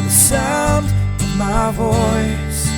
the sound of my voice.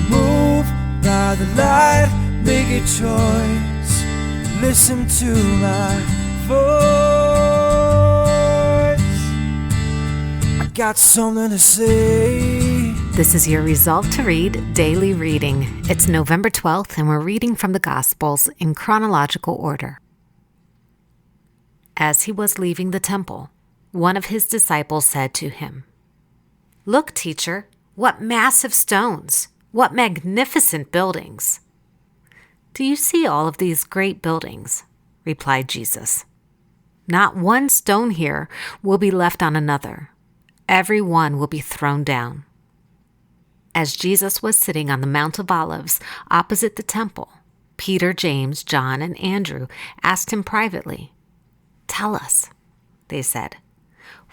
Move by the light, make a choice. Listen to my voice. I got something to say. This is your Resolve to Read Daily Reading. It's November 12th, and we're reading from the Gospels in chronological order. As he was leaving the temple, one of his disciples said to him, "Look, teacher, what massive stones! What magnificent buildings!" "Do you see all of these great buildings?" replied Jesus. "Not one stone here will be left on another. Every one will be thrown down." As Jesus was sitting on the Mount of Olives opposite the temple, Peter, James, John, and Andrew asked him privately, "Tell us," they said,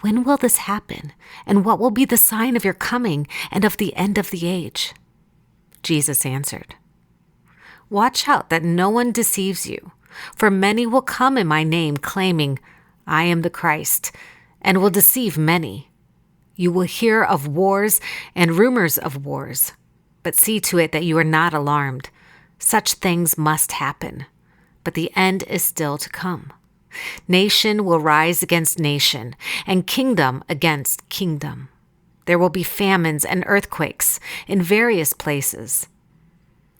"when will this happen, and what will be the sign of your coming and of the end of the age?" Jesus answered, "Watch out that no one deceives you, for many will come in my name claiming, 'I am the Christ,' and will deceive many. You will hear of wars and rumors of wars, but see to it that you are not alarmed. Such things must happen, but the end is still to come. Nation will rise against nation, and kingdom against kingdom. There will be famines and earthquakes in various places.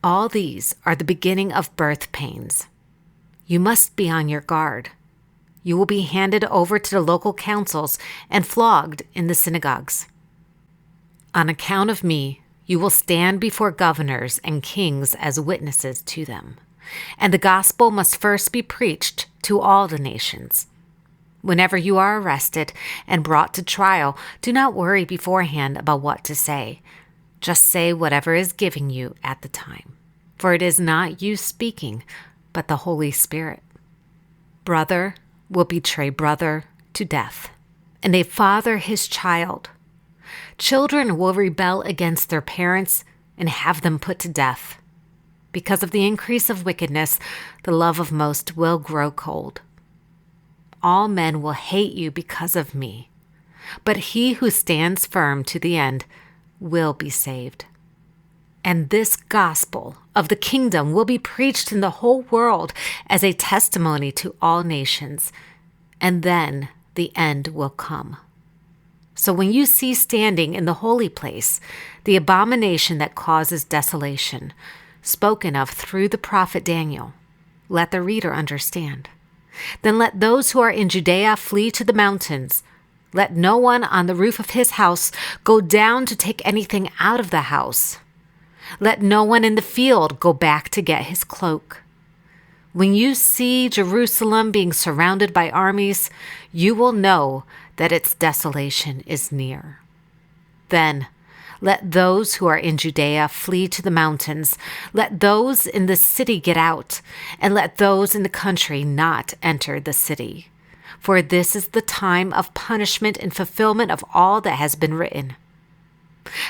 All these are the beginning of birth pains. You must be on your guard. You will be handed over to the local councils and flogged in the synagogues. On account of me, you will stand before governors and kings as witnesses to them. And the gospel must first be preached to all the nations. Whenever you are arrested and brought to trial, do not worry beforehand about what to say. Just say whatever is given you at the time, for it is not you speaking, but the Holy Spirit. Brother will betray brother to death, and a father his child. Children will rebel against their parents and have them put to death. Because of the increase of wickedness, the love of most will grow cold. All men will hate you because of me, but he who stands firm to the end will be saved. And this gospel of the kingdom will be preached in the whole world as a testimony to all nations, and then the end will come. So when you see standing in the holy place the abomination that causes desolation, spoken of through the prophet Daniel, let the reader understand. Then let those who are in Judea flee to the mountains. Let no one on the roof of his house go down to take anything out of the house. Let no one in the field go back to get his cloak. When you see Jerusalem being surrounded by armies, you will know that its desolation is near. Then let those who are in Judea flee to the mountains. Let those in the city get out, and let those in the country not enter the city. For this is the time of punishment and fulfillment of all that has been written.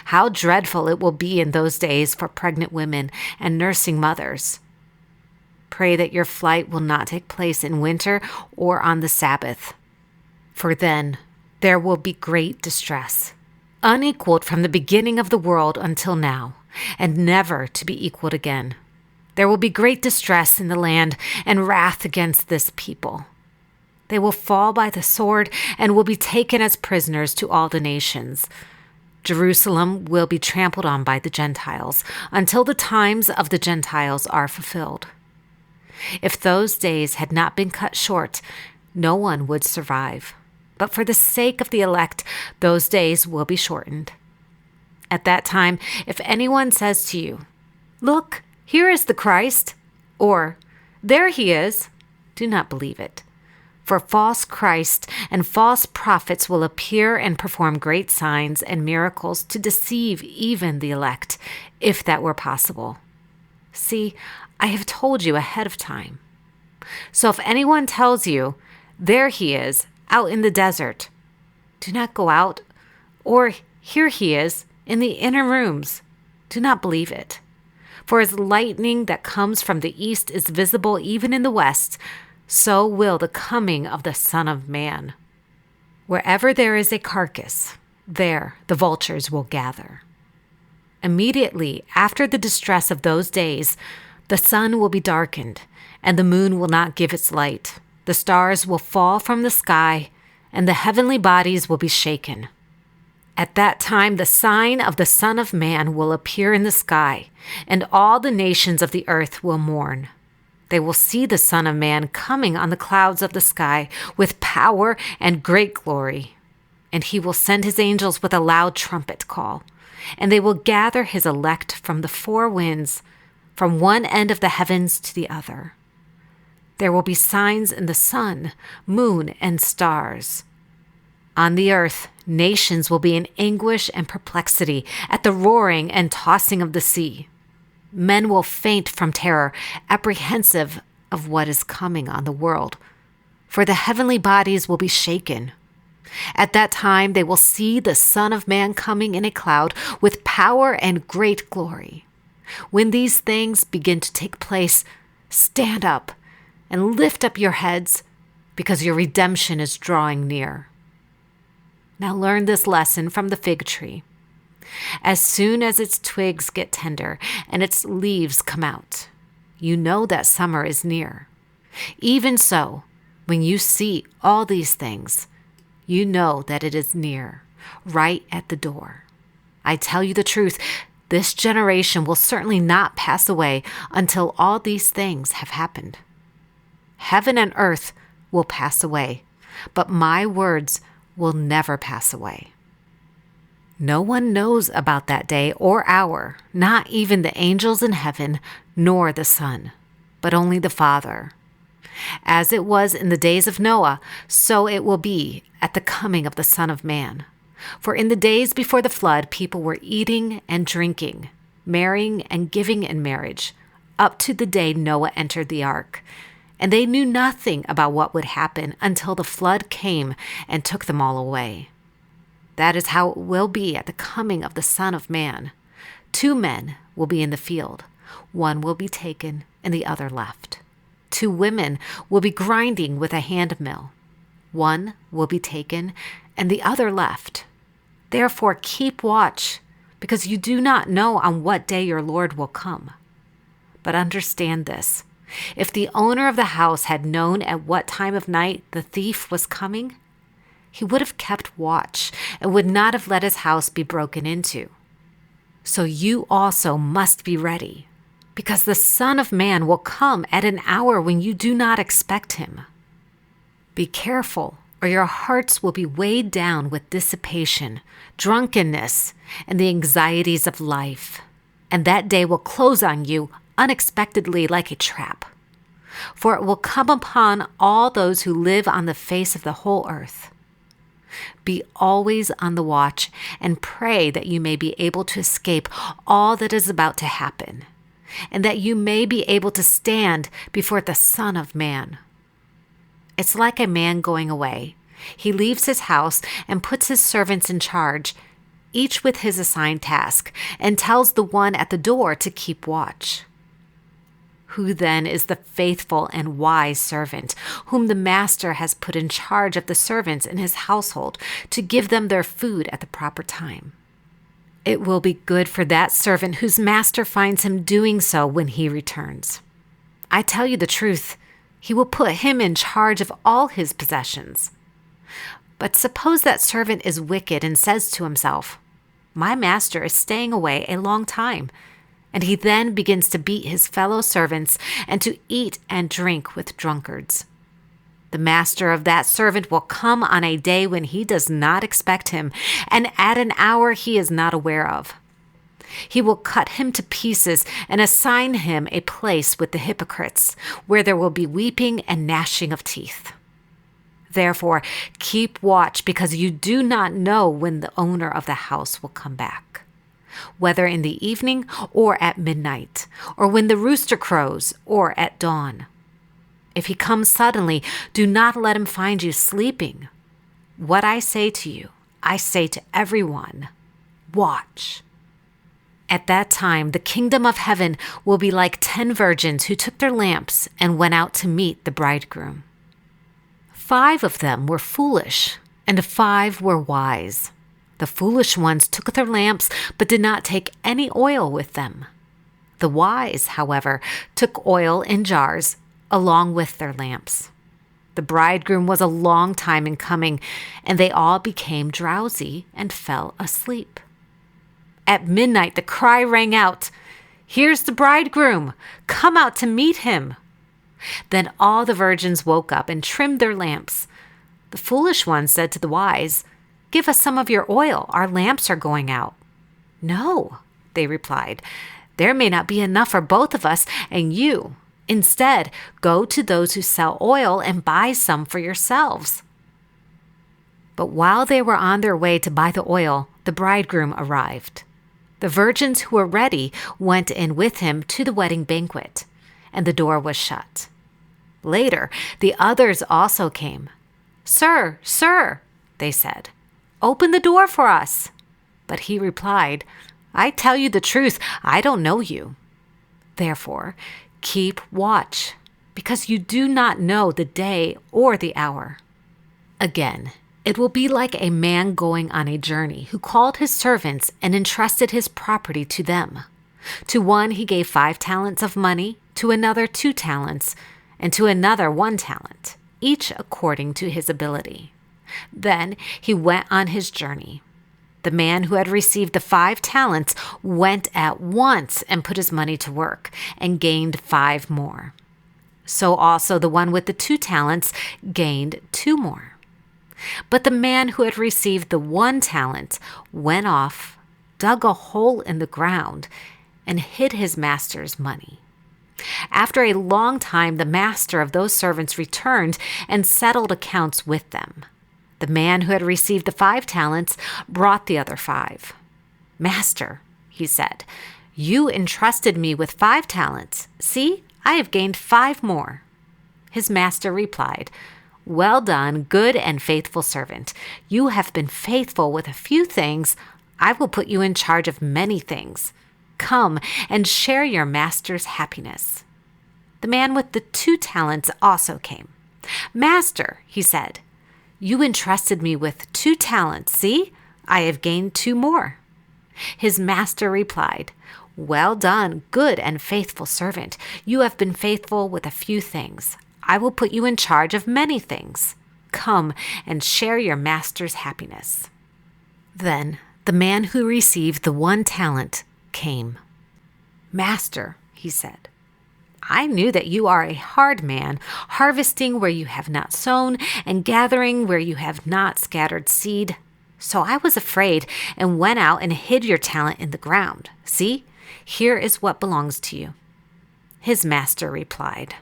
How dreadful it will be in those days for pregnant women and nursing mothers. Pray that your flight will not take place in winter or on the Sabbath, for then there will be great distress, unequaled from the beginning of the world until now, and never to be equaled again. There will be great distress in the land and wrath against this people. They will fall by the sword and will be taken as prisoners to all the nations. Jerusalem will be trampled on by the Gentiles until the times of the Gentiles are fulfilled. If those days had not been cut short, no one would survive. But for the sake of the elect, those days will be shortened. At that time, if anyone says to you, "Look, here is the Christ," or "There he is," do not believe it. For false Christ and false prophets will appear and perform great signs and miracles to deceive even the elect, if that were possible. See, I have told you ahead of time. So if anyone tells you, "There he is, out in the desert," do not go out, or "Here he is, in the inner rooms," do not believe it. For as lightning that comes from the east is visible even in the west, so will the coming of the Son of Man. Wherever there is a carcass, There the vultures will gather. Immediately after the distress of those days, the sun will be darkened, and the moon will not give its light. The stars will fall from the sky, and the heavenly bodies will be shaken. At that time, the sign of the Son of Man will appear in the sky, and all the nations of the earth will mourn. They will see the Son of Man coming on the clouds of the sky with power and great glory. And he will send his angels with a loud trumpet call, and they will gather his elect from the four winds, from one end of the heavens to the other. There will be signs in the sun, moon, and stars. On the earth, nations will be in anguish and perplexity at the roaring and tossing of the sea. Men will faint from terror, apprehensive of what is coming on the world, for the heavenly bodies will be shaken. At that time they will see the Son of Man coming in a cloud with power and great glory. When these things begin to take place, stand up and lift up your heads, because your redemption is drawing near. Now learn this lesson from the fig tree. As soon as its twigs get tender and its leaves come out, you know that summer is near. Even so, when you see all these things, you know that it is near, right at the door. I tell you the truth, this generation will certainly not pass away until all these things have happened. Heaven and earth will pass away, but my words will never pass away. No one knows about that day or hour, not even the angels in heaven, nor the Son, but only the Father. As it was in the days of Noah, so it will be at the coming of the Son of Man. For in the days before the flood, people were eating and drinking, marrying and giving in marriage, up to the day Noah entered the ark. And they knew nothing about what would happen until the flood came and took them all away. That is how it will be at the coming of the Son of Man. 2 men will be in the field. One will be taken and the other left. 2 women will be grinding with a hand mill. One will be taken and the other left. Therefore keep watch, because you do not know on what day your Lord will come. But understand this. If the owner of the house had known at what time of night the thief was coming, he would have kept watch and would not have let his house be broken into. So you also must be ready, because the Son of Man will come at an hour when you do not expect him. Be careful, or your hearts will be weighed down with dissipation, drunkenness, and the anxieties of life, and that day will close on you unexpectedly like a trap. For it will come upon all those who live on the face of the whole earth. Be always on the watch and pray that you may be able to escape all that is about to happen, and that you may be able to stand before the Son of Man. It's like a man going away. He leaves his house and puts his servants in charge, each with his assigned task, and tells the one at the door to keep watch. Who then is the faithful and wise servant, whom the master has put in charge of the servants in his household to give them their food at the proper time? It will be good for that servant whose master finds him doing so when he returns. I tell you the truth, he will put him in charge of all his possessions. But suppose that servant is wicked and says to himself, "My master is staying away a long time," and he then begins to beat his fellow servants and to eat and drink with drunkards. The master of that servant will come on a day when he does not expect him, and at an hour he is not aware of. He will cut him to pieces and assign him a place with the hypocrites, where there will be weeping and gnashing of teeth. Therefore, keep watch, because you do not know when the owner of the house will come back, whether in the evening or at midnight, or when the rooster crows or at dawn. If he comes suddenly, do not let him find you sleeping. What I say to you, I say to everyone, watch. At that time, the kingdom of heaven will be like 10 virgins who took their lamps and went out to meet the bridegroom. 5 of them were foolish, and 5 were wise. The foolish ones took their lamps, but did not take any oil with them. The wise, however, took oil in jars along with their lamps. The bridegroom was a long time in coming, and they all became drowsy and fell asleep. At midnight, the cry rang out, "Here's the bridegroom! Come out to meet him!" Then all the virgins woke up and trimmed their lamps. The foolish ones said to the wise, "Give us some of your oil. Our lamps are going out." "No," they replied, "there may not be enough for both of us and you. Instead, go to those who sell oil and buy some for yourselves." But while they were on their way to buy the oil, the bridegroom arrived. The virgins who were ready went in with him to the wedding banquet, and the door was shut. Later, the others also came. "Sir, sir," they said, "open the door for us." But he replied, "I tell you the truth, I don't know you. Therefore, keep watch, because you do not know the day or the hour." Again, it will be like a man going on a journey who called his servants and entrusted his property to them. To one he gave 5 talents of money, to another 2 talents, and to another 1 talent, each according to his ability. Then he went on his journey. The man who had received the 5 talents went at once and put his money to work and gained 5 more. So also the one with the 2 talents gained 2 more. But the man who had received the 1 talent went off, dug a hole in the ground, and hid his master's money. After a long time, the master of those servants returned and settled accounts with them. The man who had received the 5 talents brought the other 5. "Master," he said, "you entrusted me with 5 talents. See, I have gained 5 more." His master replied, "Well done, good and faithful servant. You have been faithful with a few things. I will put you in charge of many things. Come and share your master's happiness." The man with the 2 talents also came. "Master," he said, "you entrusted me with 2 talents. See, I have gained 2 more." His master replied, "Well done, good and faithful servant. You have been faithful with a few things. I will put you in charge of many things. Come and share your master's happiness." Then the man who received the 1 talent came. "Master," he said, "I knew that you are a hard man, harvesting where you have not sown and gathering where you have not scattered seed. So I was afraid and went out and hid your talent in the ground. See, here is what belongs to you." His master replied,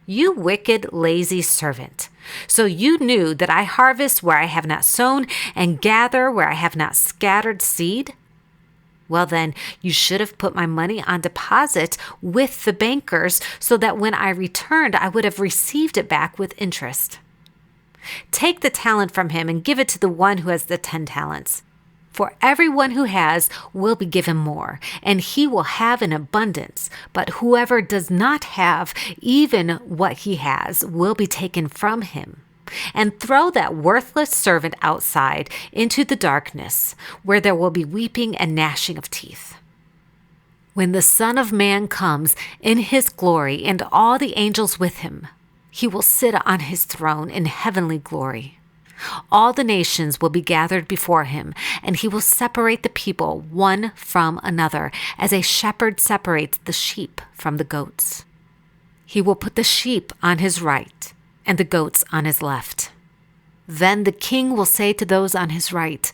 "You wicked, lazy servant. So you knew that I harvest where I have not sown and gather where I have not scattered seed? Well, then, you should have put my money on deposit with the bankers so that when I returned, I would have received it back with interest. Take the talent from him and give it to the one who has the 10 talents. For everyone who has will be given more, and he will have an abundance. But whoever does not have, even what he has, will be taken from him. And throw that worthless servant outside into the darkness, where there will be weeping and gnashing of teeth. When the Son of Man comes in his glory and all the angels with him, he will sit on his throne in heavenly glory. All the nations will be gathered before him, and he will separate the people one from another, as a shepherd separates the sheep from the goats. He will put the sheep on his right and the goats on his left. Then the king will say to those on his right,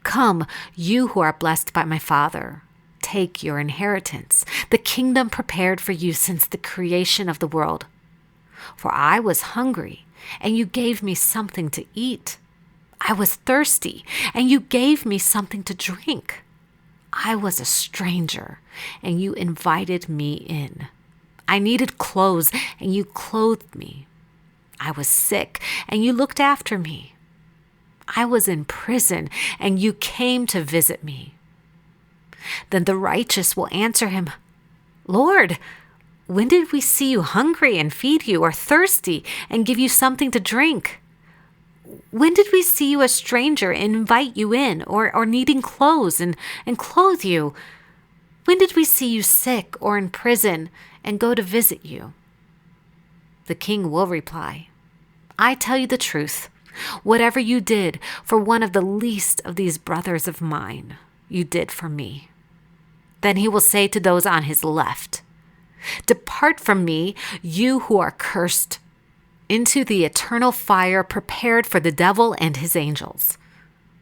"Come, you who are blessed by my Father, take your inheritance, the kingdom prepared for you since the creation of the world. For I was hungry, and you gave me something to eat. I was thirsty, and you gave me something to drink. I was a stranger, and you invited me in. I needed clothes, and you clothed me. I was sick, and you looked after me. I was in prison, and you came to visit me." Then the righteous will answer him, "Lord, when did we see you hungry and feed you, or thirsty and give you something to drink? When did we see you a stranger and invite you in, or needing clothes and clothe you? When did we see you sick or in prison and go to visit you?" The king will reply, "I tell you the truth. Whatever you did for one of the least of these brothers of mine, you did for me." Then he will say to those on his left, "Depart from me, you who are cursed, into the eternal fire prepared for the devil and his angels.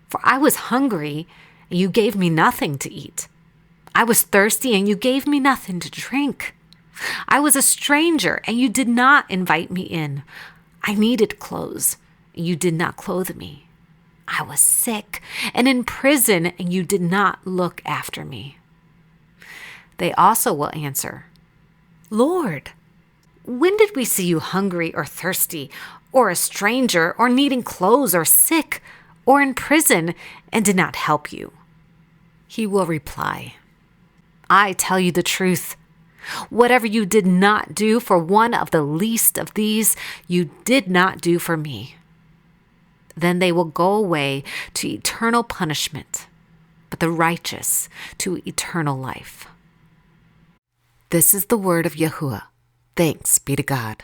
For I was hungry, and you gave me nothing to eat. I was thirsty, and you gave me nothing to drink. I was a stranger, and you did not invite me in. I needed clothes, and you did not clothe me. I was sick and in prison, and you did not look after me." They also will answer, "Lord, when did we see you hungry or thirsty, or a stranger, or needing clothes, or sick, or in prison, and did not help you?" He will reply, "I tell you the truth. Whatever you did not do for one of the least of these, you did not do for me." Then they will go away to eternal punishment, but the righteous to eternal life. This is the word of Yahuwah. Thanks be to God.